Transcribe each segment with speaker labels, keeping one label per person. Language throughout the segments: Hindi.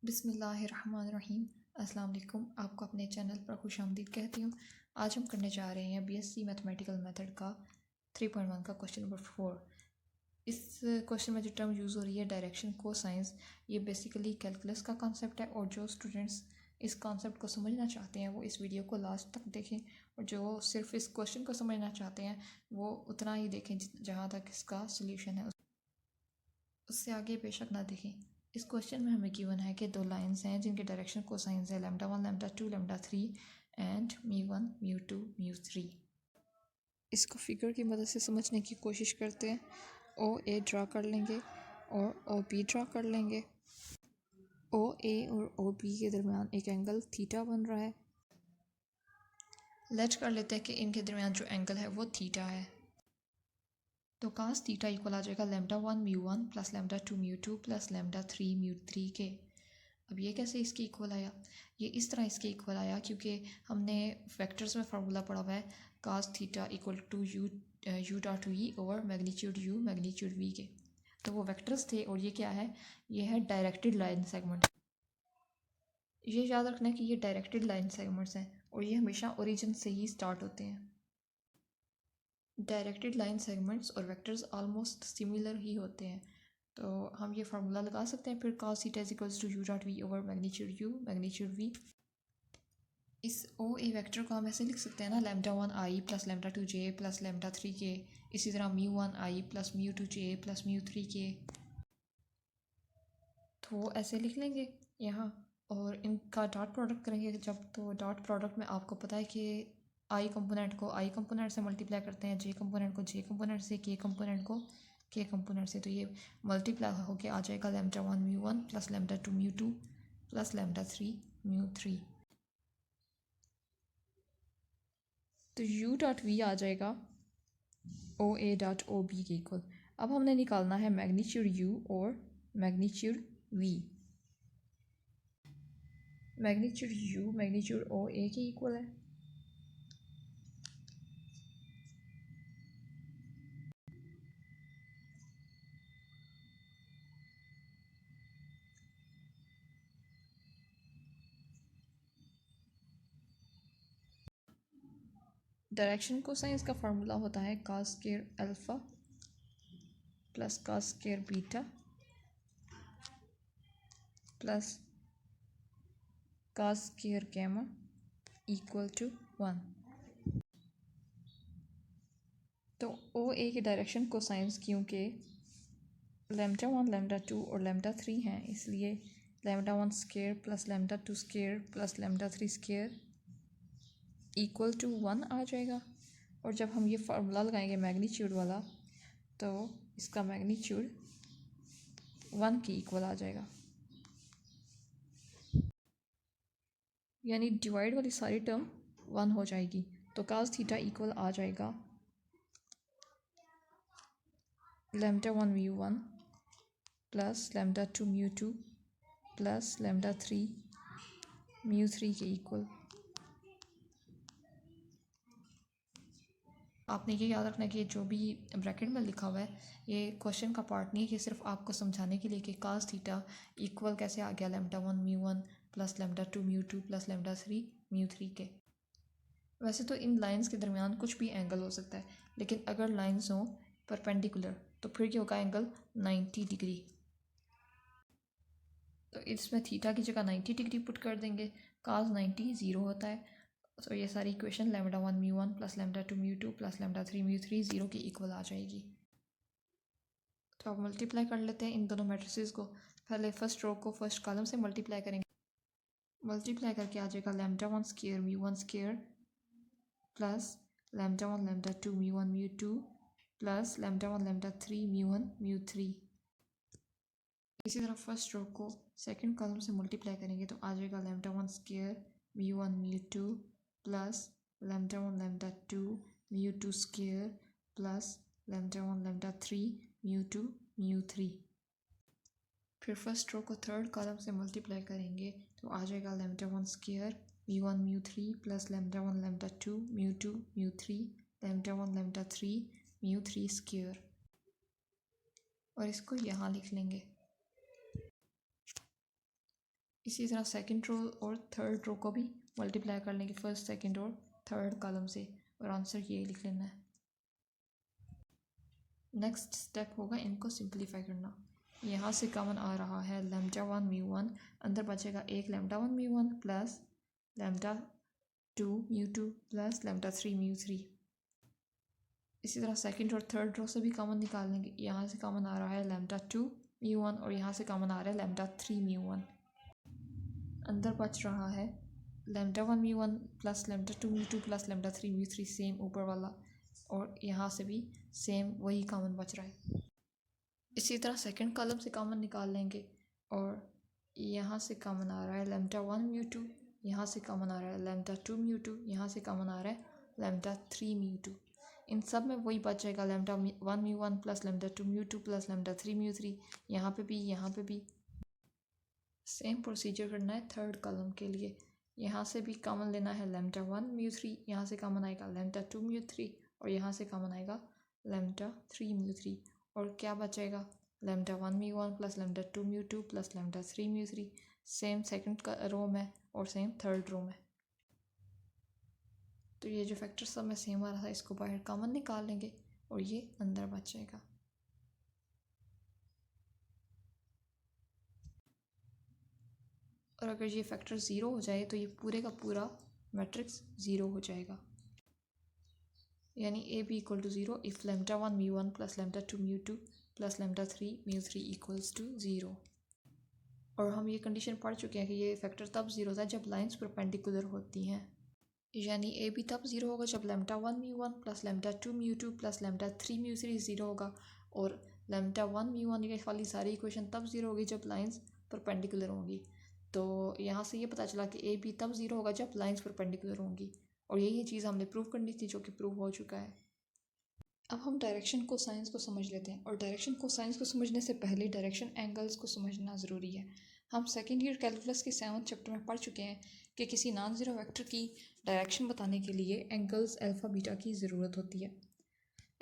Speaker 1: बिस्मिल्लाहिर्रहमानिर्रहीम। अस्सलाम वालेकुम। आपको अपने चैनल पर खुशामदीद कहती हूँ। आज हम करने जा रहे हैं बीएससी मैथमेटिकल मेथड का 3.1 का क्वेश्चन नंबर 4। इस क्वेश्चन में जो टर्म यूज़ हो रही है डायरेक्शन कोसाइंस, ये बेसिकली कैलकुलस का कॉन्सेप्ट है। और जो स्टूडेंट्स इस कॉन्सेप्ट को समझना चाहते हैं वो इस वीडियो को लास्ट तक देखें, और जो सिर्फ इस क्वेश्चन को समझना चाहते हैं वो उतना ही देखें जहाँ तक इसका सोल्यूशन है, उससे आगे बेशक ना देखें। इस क्वेश्चन में हमें गिवन है कि दो लाइंस हैं जिनके डायरेक्शन कोसाइंस है λ1 λ2 λ3 एंड μ1 μ2 μ3। इसको फिगर की मदद से समझने की कोशिश करते हैं। ओ ए ड्रा कर लेंगे और ओ बी ड्रा कर लेंगे। ओ ए और ओ बी के दरमियान एक एंगल थीटा बन रहा है। लेट कर लेते हैं कि इनके दरमियान जो एंगल है वो थीटा है। तो कास थीटा इक्वल आ जाएगा λ1 μ1 प्लस λ2 μ2 प्लस λ3 μ3 के। अब ये कैसे इसके इक्वल आया? ये इस तरह इसके इक्वल आया क्योंकि हमने वेक्टर्स में फार्मूला पढ़ा हुआ है cos theta equal to u dot v over magnitude u magnitude v के। तो वो वेक्टर्स थे और ये क्या है? ये है डायरेक्टेड लाइन सेगमेंट। ये याद रखना है कि ये डायरेक्टेड लाइन सेगमेंट्स हैं और ये हमेशा ओरिजिन से ही स्टार्ट होते हैं। डायरेक्टेड लाइन सेगमेंट्स और वेक्टर्स ऑलमोस्ट सिमिलर ही होते हैं, तो हम ये फार्मूला लगा सकते हैं फिर cos theta is equals to u dot v over magnitude u magnitude v. इस ओ ए वेक्टर को हम ऐसे लिख सकते हैं ना, λ1 आई प्लस λ2 जे प्लस λ3 के। इसी तरह μ1 आई प्लस μ2 जे प्लस μ3 के, तो ऐसे लिख लेंगे यहाँ। और इनका डॉट प्रोडक्ट करेंगे जब, तो डॉट प्रोडक्ट में आपको पता है कि आई कंपोनेंट को आई कंपोनेंट से मल्टीप्लाई करते हैं, जे कंपोनेंट को जे कंपोनेंट से, के कंपोनेंट को के कंपोनेंट से। तो ये मल्टीप्लाई होके आ जाएगा λ1 μ1 प्लस λ2 μ2 प्लस λ3 μ3। तो u डॉट वी आ जाएगा O A dot O B के इक्वल। अब हमने निकालना है मैग्नीट्यूड u और magnitude v। Magnitude u magnitude O A के इक्वल है। डायरेक्शन कोसाइंस का फार्मूला होता है cos square alpha plus cos square beta plus cos square gamma equal to 1। तो ओ ए की डायरेक्शन कोसाइंस क्योंकि λ1 λ2 और λ3 हैं, इसलिए λ1 square plus λ2 square plus λ3 square equal to 1 आ जाएगा। और जब हम ये फार्मूला लगाएंगे मैग्नीट्यूड वाला, तो इसका मैग्नीट्यूड 1 के इक्वल आ जाएगा। यानी डिवाइड वाली सारी टर्म 1 हो जाएगी। तो cos थीटा इक्वल आ जाएगा λ1 μ1 प्लस λ2 μ2 प्लस λ3 μ3 के इक्वल। आपने ये याद रखना है कि जो भी ब्रैकेट में लिखा हुआ है ये क्वेश्चन का पार्ट नहीं है, ये सिर्फ आपको समझाने के लिए कि cos थीटा इक्वल कैसे आ गया λ1 μ1 प्लस λ2 μ2 प्लस λ3 μ3 के। वैसे तो इन लाइंस के दरमियान कुछ भी एंगल हो सकता है, लेकिन अगर लाइंस हों परपेंडिकुलर तो फिर क्या होगा? Angle 90 degree. तो इसमें थीटा की जगह 90 डिग्री पुट कर देंगे। cos 90 ज़ीरो होता है, तो ये सारी इक्वेशन λ1 μ1 प्लस λ2 μ2 प्लस λ3 μ3 ज़ीरो की इक्वल आ जाएगी। तो अब मल्टीप्लाई कर लेते हैं इन दोनों मैट्रिसेस को। पहले फर्स्ट रो को फर्स्ट कॉलम से मल्टीप्लाई करेंगे। मल्टीप्लाई करके आ जाएगा λ1 स्क्वायर μ1 स्क्वायर प्लस λ1 λ2 μ1 μ2 प्लस λ1 λ3 μ1 μ3। इसी तरह फर्स्ट रो को सेकंड कॉलम से मल्टीप्लाई करेंगे तो आ जाएगा λ1 स्क्वायर μ1 μ2 प्लस λ1 λ2 μ2 स्क्वायर प्लस λ1 λ3 μ2 μ3। फिर फर्स्ट रो को थर्ड कॉलम से मल्टीप्लाई करेंगे तो आ जाएगा λ1 स्क्वायर μ1 μ3 प्लस λ1 λ2 μ2 μ3 λ1 λ3 μ3 स्क्वायर। और इसको यहाँ लिख लेंगे। इसी तरह सेकंड रो और थर्ड रो को भी मल्टीप्लाई कर लेंगे फर्स्ट सेकंड और थर्ड कॉलम से, और आंसर ये लिख लेना है। नेक्स्ट स्टेप होगा इनको सिंप्लीफाई करना। यहाँ से कॉमन आ रहा है लैम्डा 1 म्यू 1, अंदर बचेगा एक lambda 1 mu 1 plus lambda 2 mu 2 plus lambda 3 mu 3। इसी तरह सेकंड और थर्ड रो से भी कॉमन निकाल लेंगे। यहाँ से कॉमन आ रहा है लैम्डा 2 म्यू 1 और यहाँ से कॉमन आ रहा है लैम्डा 3 म्यू 1। अंदर बच रहा है lambda 1 mu 1 plus lambda 2 mu 2 plus lambda 3 mu 3, same ऊपर वाला, और यहाँ से भी सेम वही कॉमन बच रहा है। इसी तरह सेकंड कॉलम से कॉमन निकाल लेंगे, और यहाँ से कॉमन आ रहा है लैम्डा 1 म्यू 2, यहाँ से कॉमन आ रहा है लैम्डा 2 म्यू 2, यहाँ से कॉमन आ रहा है लैम्डा 3 म्यू 2। इन सब में वही बचेगा lambda 1 mu 1 plus lambda 2 mu 2 plus lambda 3 mu 3। यहाँ पे भी सेम प्रोसीजर करना है थर्ड कॉलम के लिए। यहाँ से भी कॉमन लेना है लैम्डा 1 म्यू 3, यहाँ से कॉमन आएगा लैम्डा 2 म्यू 3, और यहाँ से कॉमन आएगा लैम्डा 3 म्यू 3, और क्या बचेगा lambda 1 mu 1 plus lambda 2 mu 2 plus lambda 3 mu 3, same second का रो में और सेम थर्ड रो में। तो ये जो फैक्टर सब में सेम आ रहा था इसको बाहर कॉमन निकाल लेंगे और ये अंदर बचेगा। और अगर ये फैक्टर ज़ीरो हो जाए तो ये पूरे का पूरा मैट्रिक्स ज़ीरो हो जाएगा, यानी A B equal to zero if lambda 1 mu 1 plus lambda 2 mu 2 plus lambda 3 mu 3 equals to zero. और हम ये कंडीशन पढ़ चुके हैं कि ये फैक्टर तब ज़ीरो होता है जब लाइंस परपेंडिकुलर होती हैं, यानी ए बी तब ज़ीरो होगा जब lambda 1 mu 1 plus lambda 2 mu 2 plus lambda 3 mu 3 zero होगा, और लैम्डा 1 म्यू 1 ये वाली सारी इक्वेशन तब ज़ीरो होगी जब लाइंस परपेंडिकुलर होंगी। तो यहाँ से ये पता चला कि ए बी तब ज़ीरो होगा जब लाइंस परपेंडिकुलर होंगी, और यही चीज़ हमने प्रूव करनी थी जो कि प्रूव हो चुका है। अब हम डायरेक्शन को साइंस को समझ लेते हैं, और डायरेक्शन को साइंस को समझने से पहले डायरेक्शन एंगल्स को समझना ज़रूरी है। हम सेकेंड ईयर कैलकुलस के 7th चैप्टर में पढ़ चुके हैं कि किसी नॉन ज़ीरो वेक्टर की डायरेक्शन बताने के लिए एंगल्स अल्फ़ा बीटा की ज़रूरत होती है।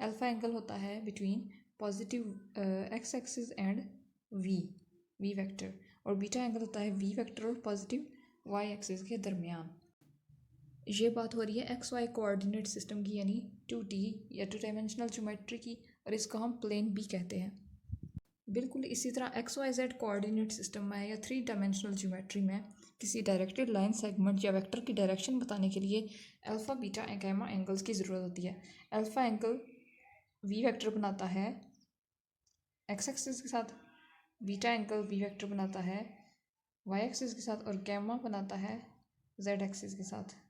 Speaker 1: अल्फ़ा एंगल होता है between positive x axis and v vector, और बीटा एंगल होता है वी वेक्टर और पॉजिटिव वाई एक्सिस के दरमियान। ये बात हो रही है एक्स वाई कोऑर्डिनेट सिस्टम की, यानी 2D या 2 डायमेंशनल ज्योमेट्री की, और इसको हम प्लेन भी कहते हैं। बिल्कुल इसी तरह x y z coordinate system में या 3 डायमेंशनल ज्योमेट्री में किसी डायरेक्टेड लाइन सेगमेंट या वेक्टर की डायरेक्शन बताने के लिए alpha beta and gamma angles की ज़रूरत होती है। अल्फ़ा एंगल वी वेक्टर बनाता है एक्स एक्सिस के साथ, बीटा एंगल वी वेक्टर बनाता है वाई एक्सिस के साथ, और गामा बनाता है जेड एक्सिस के साथ।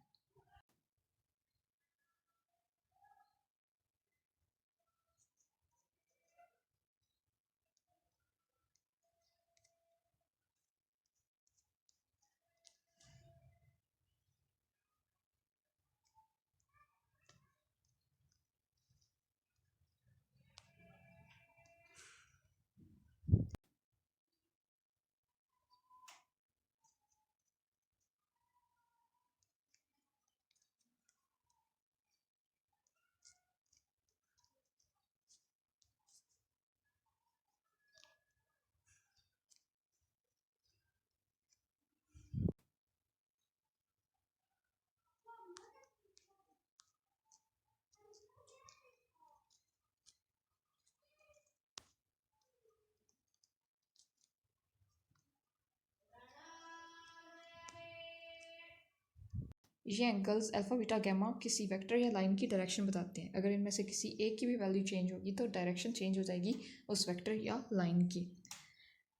Speaker 1: ये एंगल्स अल्फ़ा बीटा गामा किसी वेक्टर या लाइन की डायरेक्शन बताते हैं। अगर इनमें से किसी एक की भी वैल्यू चेंज होगी तो डायरेक्शन चेंज हो जाएगी उस वेक्टर या लाइन की,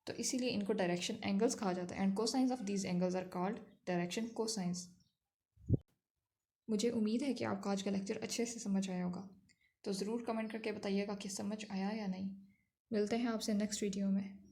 Speaker 1: तो इसीलिए इनको डायरेक्शन एंगल्स कहा जाता है। And cosines of these angles are called direction cosines. मुझे उम्मीद है कि आपको आज का लेक्चर अच्छे से समझ आया होगा, तो ज़रूर कमेंट करके बताइएगा कि समझ आया या नहीं। मिलते हैं आपसे नेक्स्ट वीडियो में।